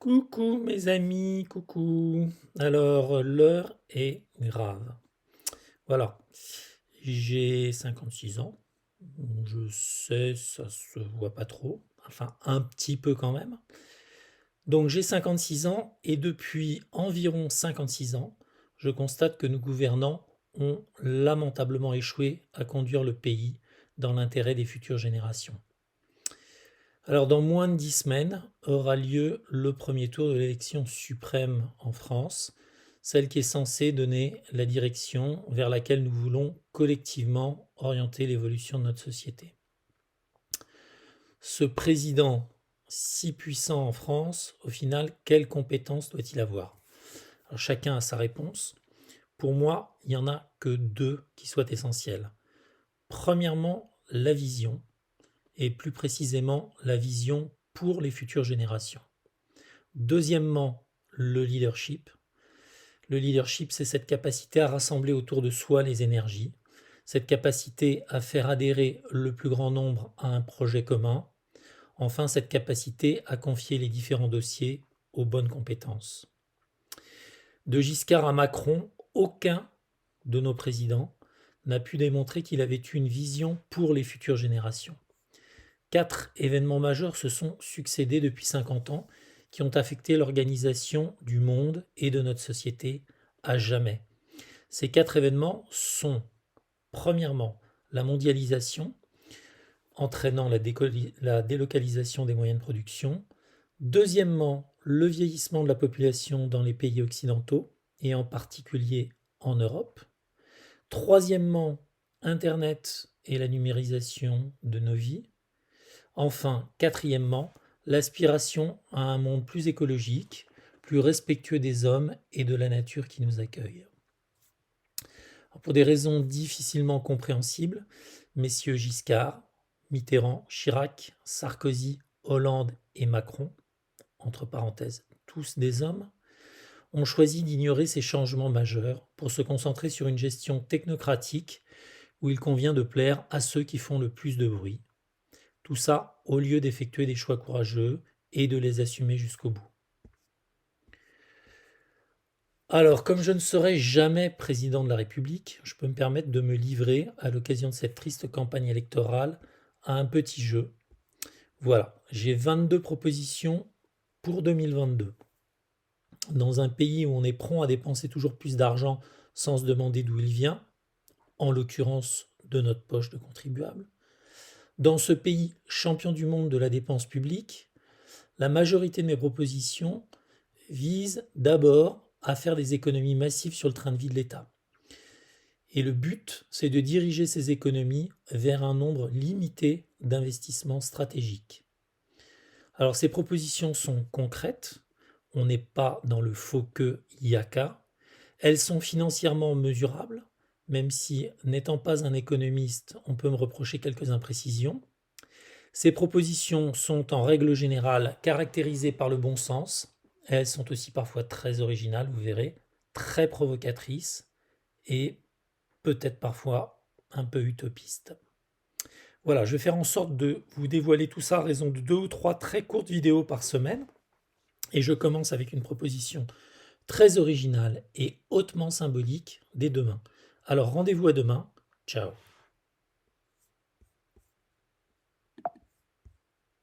Coucou mes amis, coucou. Alors, l'heure est grave. Voilà, j'ai 56 ans. Je sais, ça se voit pas trop. Enfin, un petit peu quand même. Donc j'ai 56 ans et depuis environ 56 ans, je constate que nos gouvernants ont lamentablement échoué à conduire le pays dans l'intérêt des futures générations. Alors, dans moins de 10 semaines aura lieu le premier tour de l'élection suprême en France, celle qui est censée donner la direction vers laquelle nous voulons collectivement orienter l'évolution de notre société. Ce président si puissant en France, au final, quelles compétences doit-il avoir? Alors, chacun a sa réponse. Pour moi, il n'y en a que deux qui soient essentielles. Premièrement, la vision, et plus précisément la vision pour les futures générations. Deuxièmement, le leadership. Le leadership, c'est cette capacité à rassembler autour de soi les énergies, cette capacité à faire adhérer le plus grand nombre à un projet commun, enfin cette capacité à confier les différents dossiers aux bonnes compétences. De Giscard à Macron, aucun de nos présidents n'a pu démontrer qu'il avait eu une vision pour les futures générations. 4 événements majeurs se sont succédés depuis 50 ans qui ont affecté l'organisation du monde et de notre société à jamais. Ces 4 événements sont, premièrement, la mondialisation, entraînant la délocalisation des moyens de production. Deuxièmement, le vieillissement de la population dans les pays occidentaux, et en particulier en Europe. Troisièmement, Internet et la numérisation de nos vies. Enfin, quatrièmement, l'aspiration à un monde plus écologique, plus respectueux des hommes et de la nature qui nous accueille. Pour des raisons difficilement compréhensibles, messieurs Giscard, Mitterrand, Chirac, Sarkozy, Hollande et Macron, entre parenthèses, tous des hommes, ont choisi d'ignorer ces changements majeurs pour se concentrer sur une gestion technocratique où il convient de plaire à ceux qui font le plus de bruit. Tout ça au lieu d'effectuer des choix courageux et de les assumer jusqu'au bout. Alors, comme je ne serai jamais président de la République, je peux me permettre de me livrer, à l'occasion de cette triste campagne électorale, à un petit jeu. Voilà, j'ai 22 propositions pour 2022. Dans un pays où on est prompt à dépenser toujours plus d'argent sans se demander d'où il vient, en l'occurrence de notre poche de contribuable, dans ce pays champion du monde de la dépense publique, la majorité de mes propositions visent d'abord à faire des économies massives sur le train de vie de l'État. Et le but, c'est de diriger ces économies vers un nombre limité d'investissements stratégiques. Alors ces propositions sont concrètes, on n'est pas dans le faut que yaka, elles sont financièrement mesurables, même si, n'étant pas un économiste, on peut me reprocher quelques imprécisions. Ces propositions sont en règle générale caractérisées par le bon sens. Elles sont aussi parfois très originales, vous verrez, très provocatrices et peut-être parfois un peu utopistes. Voilà, je vais faire en sorte de vous dévoiler tout ça à raison de 2 ou 3 très courtes vidéos par semaine. Et je commence avec une proposition très originale et hautement symbolique dès demain. Alors rendez-vous à demain. Ciao.